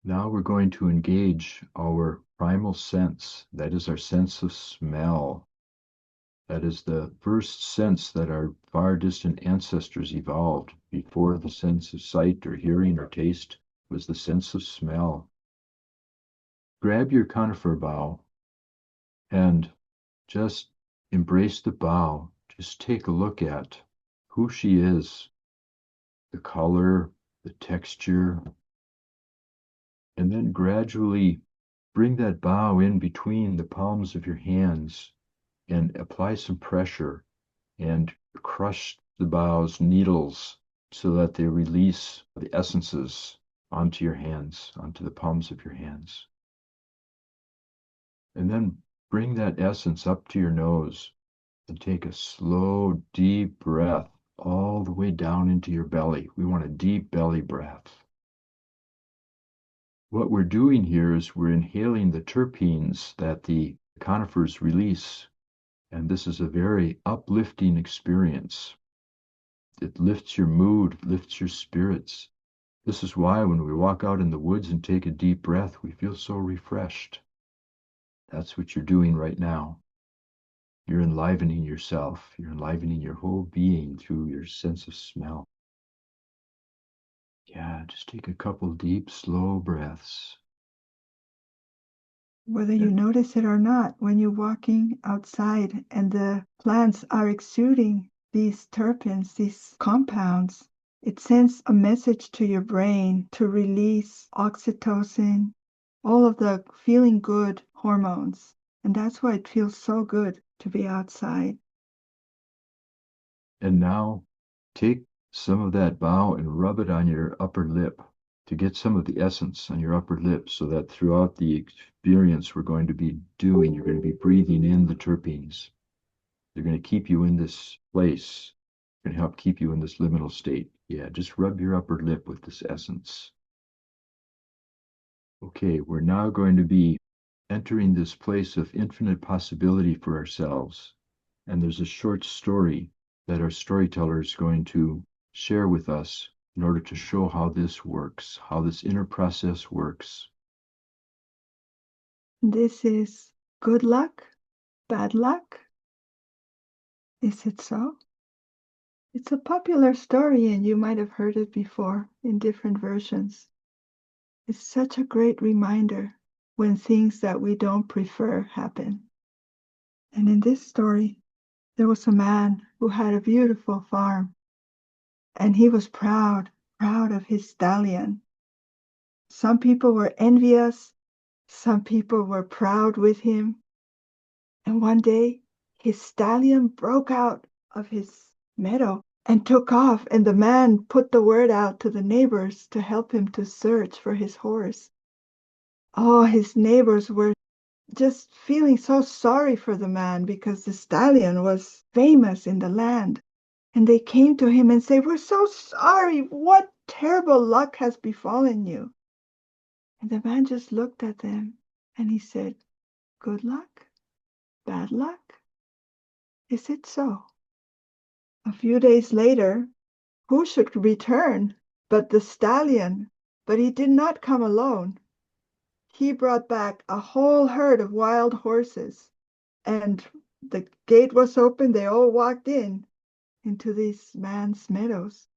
Now we're going to engage our primal sense. That is our sense of smell. That is the first sense that our far distant ancestors evolved. Before the sense of sight or hearing or taste was the sense of smell. Grab your conifer bough and just embrace the bough. Just take a look at who she is, the color, the texture, and then gradually bring that bough in between the palms of your hands and apply some pressure and crush the bough's needles so that they release the essences onto your hands, onto the palms of your hands. And then bring that essence up to your nose and take a slow, deep breath all the way down into your belly. We want a deep belly breath. What we're doing here is we're inhaling the terpenes that the conifers release, and this is a very uplifting experience. It lifts your mood, lifts your spirits. This is why when we walk out in the woods and take a deep breath, we feel so refreshed. That's what you're doing right now. You're enlivening yourself. You're enlivening your whole being through your sense of smell. Yeah, just take a couple deep, slow breaths. Whether you notice it or not, when you're walking outside and the plants are exuding these terpenes, these compounds, it sends a message to your brain to release oxytocin, all of the feeling good hormones. And that's why it feels so good to be outside. And now take some of that bough and rub it on your upper lip to get some of the essence on your upper lip so that throughout the experience we're going to be doing, you're going to be breathing in the terpenes. They're going to keep you in this place. They're going to help keep you in this liminal state. Yeah, just rub your upper lip with this essence. Okay, we're now going to be entering this place of infinite possibility for ourselves. And there's a short story that our storyteller is going to share with us in order to show how this works, how this inner process works. This is good luck, bad luck. Is it so? It's a popular story, and you might have heard it before in different versions. It's such a great reminder when things that we don't prefer happen. And in this story, there was a man who had a beautiful farm, and he was proud of his stallion. Some people were envious, some people were proud with him. And one day, his stallion broke out of his meadow and took off, and the man put the word out to the neighbors to help him to search for his horse. Oh, his neighbors were just feeling so sorry for the man because the stallion was famous in the land. And they came to him and said, "We're so sorry. What terrible luck has befallen you?" And the man just looked at them and he said, "Good luck, bad luck. Is it so?" A few days later, who should return but the stallion? But he did not come alone. He brought back a whole herd of wild horses, and the gate was open. They all walked into this man's meadows.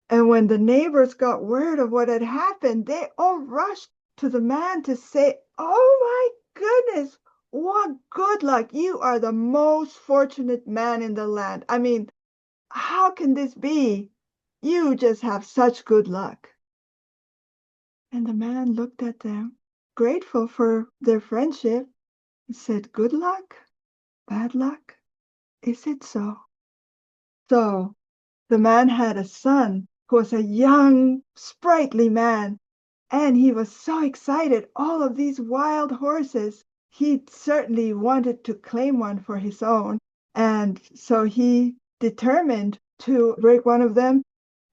And when the neighbors got word of what had happened, they all rushed to the man to say, "Oh my goodness, what good luck. You are the most fortunate man in the land. I mean, how can this be? You just have such good luck." And the man looked at them, grateful for their friendship, and said, "Good luck, bad luck. Is it so?" So the man had a son who was a young, sprightly man, and he was so excited. All of these wild horses, he certainly wanted to claim one for his own. And so he determined to break one of them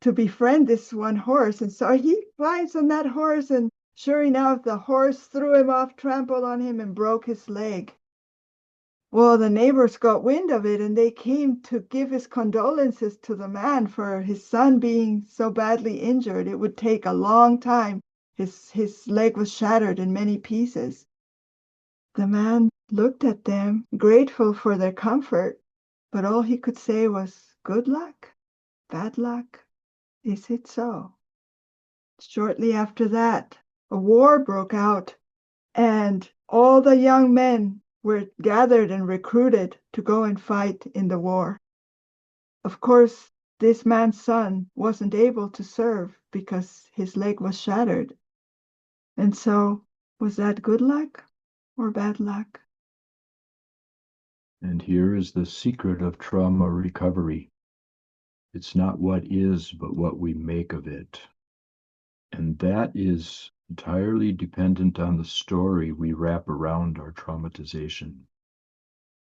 to befriend this one horse. And so he climbs on that horse, and sure enough, the horse threw him off, trampled on him, and broke his leg. Well, the neighbors got wind of it, and they came to give his condolences to the man for his son being so badly injured. It would take a long time His leg was shattered in many pieces. The man looked at them, grateful for their comfort, but all he could say was, "Good luck, bad luck, is it so?" Shortly after that, a war broke out, and all the young men were gathered and recruited to go and fight in the war. Of course, this man's son wasn't able to serve because his leg was shattered. And so, was that good luck or bad luck? And here is the secret of trauma recovery. It's not what is, but what we make of it. And that is entirely dependent on the story we wrap around our traumatization.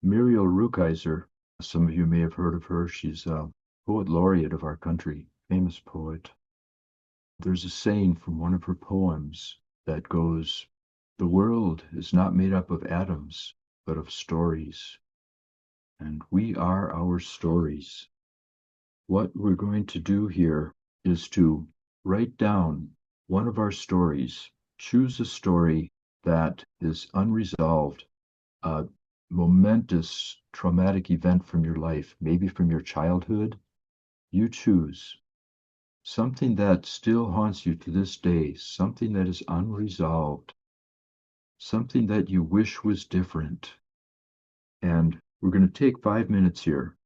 Muriel Rukeyser, some of you may have heard of her. She's a poet laureate of our country, famous poet. There's a saying from one of her poems that goes, "The world is not made up of atoms, but of stories." And we are our stories. What we're going to do here is to write down one of our stories, choose a story that is unresolved, a momentous traumatic event from your life, maybe from your childhood. You choose something that still haunts you to this day, something that is unresolved, something that you wish was different. And we're going to take 5 minutes here.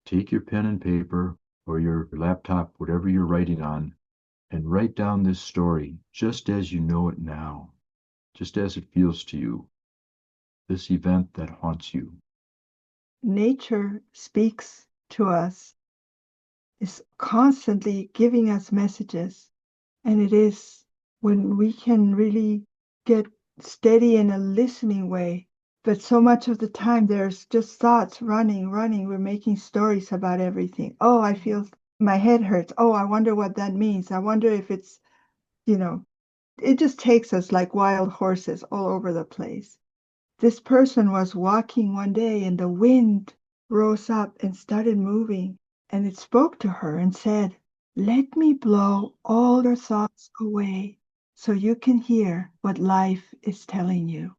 Take your pen and paper or your laptop, whatever you're writing on, and write down this story just as you know it now, just as it feels to you, this event that haunts you. Nature speaks to us, is constantly giving us messages. And it is when we can really get steady in a listening way. But so much of the time, there's just thoughts running. We're making stories about everything. Oh, I feel my head hurts. Oh, I wonder what that means. I wonder if it's, it just takes us like wild horses all over the place. This person was walking one day and the wind rose up and started moving, and it spoke to her and said, "Let me blow all your thoughts away so you can hear what life is telling you."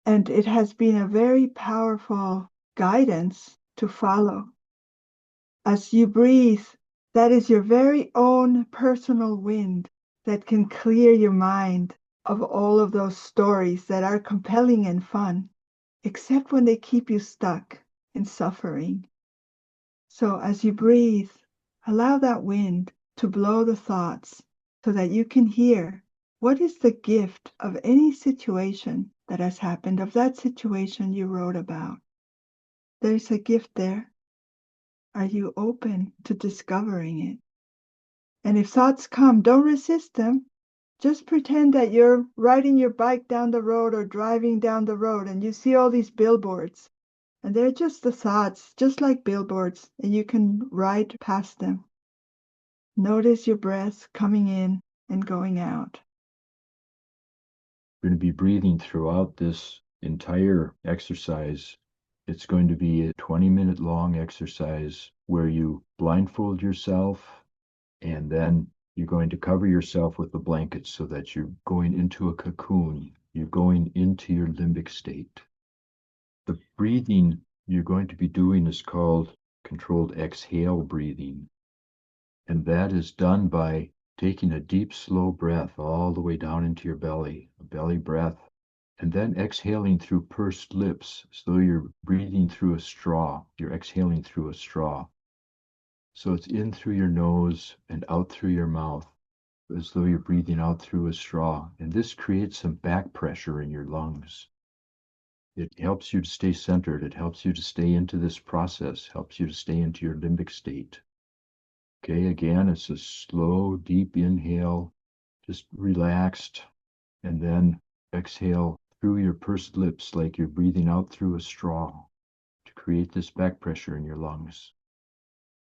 And it has been a very powerful guidance to follow. As you breathe, that is your very own personal wind that can clear your mind of all of those stories that are compelling and fun, except when they keep you stuck in suffering. So as you breathe, allow that wind to blow the thoughts so that you can hear what is the gift of any situation that has happened, of that situation you wrote about. There's a gift there. Are you open to discovering it? And if thoughts come, don't resist them. Just pretend that you're riding your bike down the road or driving down the road and you see all these billboards. And they're just the thoughts, just like billboards, and you can ride past them. Notice your breath coming in and going out. We're going to be breathing throughout this entire exercise. It's going to be a 20-minute long exercise where you blindfold yourself and then you're going to cover yourself with a blanket so that you're going into a cocoon. You're going into your limbic state. The breathing you're going to be doing is called controlled exhale breathing. And that is done by taking a deep, slow breath all the way down into your belly, a belly breath, and then exhaling through pursed lips as though you're breathing through a straw. You're exhaling through a straw. So it's in through your nose and out through your mouth, as though you're breathing out through a straw. And this creates some back pressure in your lungs. It helps you to stay centered. It helps you to stay into this process, helps you to stay into your limbic state. Okay, again, it's a slow, deep inhale, just relaxed, and then exhale through your pursed lips like you're breathing out through a straw to create this back pressure in your lungs.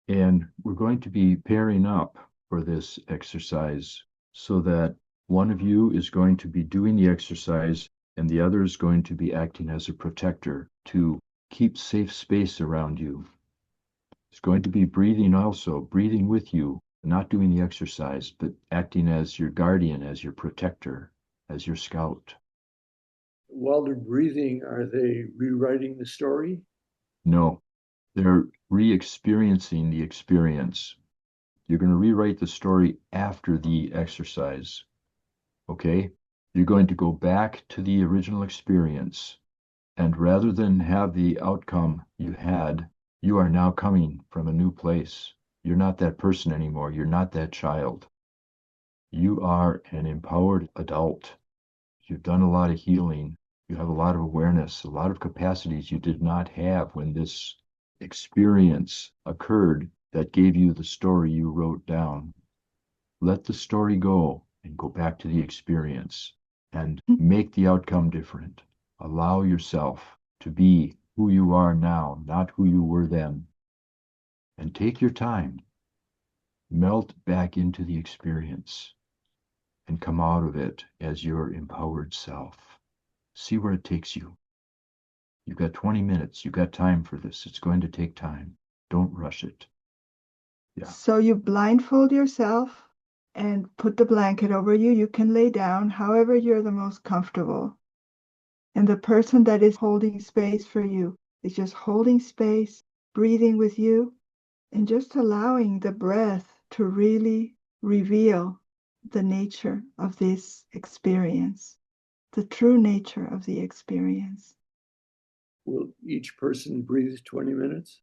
And we're going to be pairing up for this exercise so that one of you is going to be doing the exercise and the other is going to be acting as a protector to keep safe space around you. It's going to be breathing also, breathing with you not doing the exercise, but acting as your guardian, as your protector, as your scout. While they're breathing, are they rewriting the story? No, they're re-experiencing the experience. You're going to rewrite the story after the exercise. Okay? You're going to go back to the original experience. And rather than have the outcome you had, you are now coming from a new place. You're not that person anymore. You're not that child. You are an empowered adult. You've done a lot of healing. You have a lot of awareness, a lot of capacities you did not have when this experience occurred that gave you the story you wrote down. Let the story go and go back to the experience and make the outcome different. Allow yourself to be who you are now, not who you were then. And take your time. Melt back into the experience and come out of it as your empowered self. See where it takes you. You've got 20 minutes. You've got time for this. It's going to take time. Don't rush it. Yeah. So you blindfold yourself and put the blanket over you. You can lay down however you're the most comfortable. And the person that is holding space for you is just holding space, breathing with you, and just allowing the breath to really reveal the nature of this experience, the true nature of the experience. Will each person breathe 20 minutes?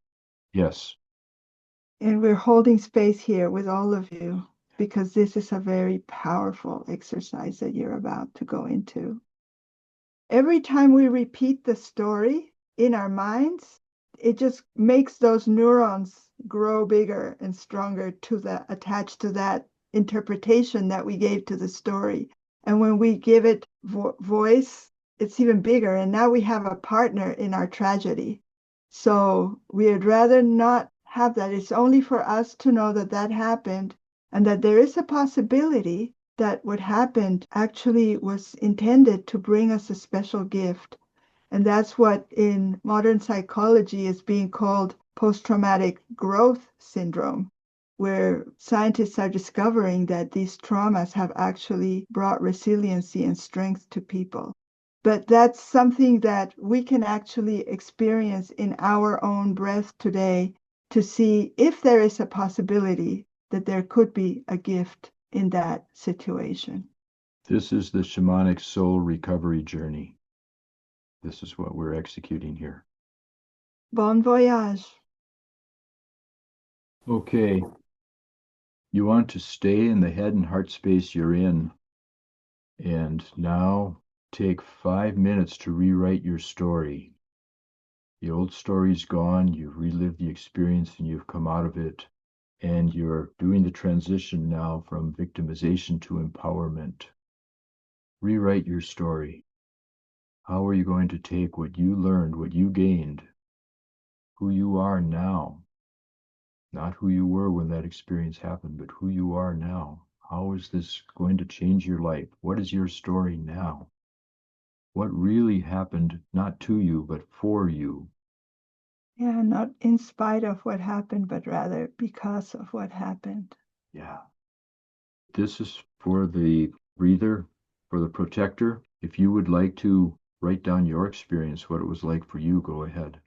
Yes. And we're holding space here with all of you because this is a very powerful exercise that you're about to go into. Every time we repeat the story in our minds, it just makes those neurons grow bigger and stronger attached to that interpretation that we gave to the story. And when we give it voice, it's even bigger. And now we have a partner in our tragedy. So we'd rather not have that. It's only for us to know that that happened and that there is a possibility that what happened actually was intended to bring us a special gift. And that's what in modern psychology is being called post-traumatic growth syndrome, where scientists are discovering that these traumas have actually brought resiliency and strength to people. But that's something that we can actually experience in our own breath today to see if there is a possibility that there could be a gift in that situation. This is the shamanic soul recovery journey. This is what we're executing here. Bon voyage. Okay. You want to stay in the head and heart space you're in. And now take 5 minutes to rewrite your story. The old story's gone. You've relived the experience and you've come out of it. And you're doing the transition now from victimization to empowerment. Rewrite your story. How are you going to take what you learned, what you gained, who you are now? Not who you were when that experience happened, but who you are now. How is this going to change your life? What is your story now? What really happened, not to you, but for you? Yeah, not in spite of what happened, but rather because of what happened. Yeah. This is for the breather, for the protector. If you would like to write down your experience, what it was like for you, go ahead.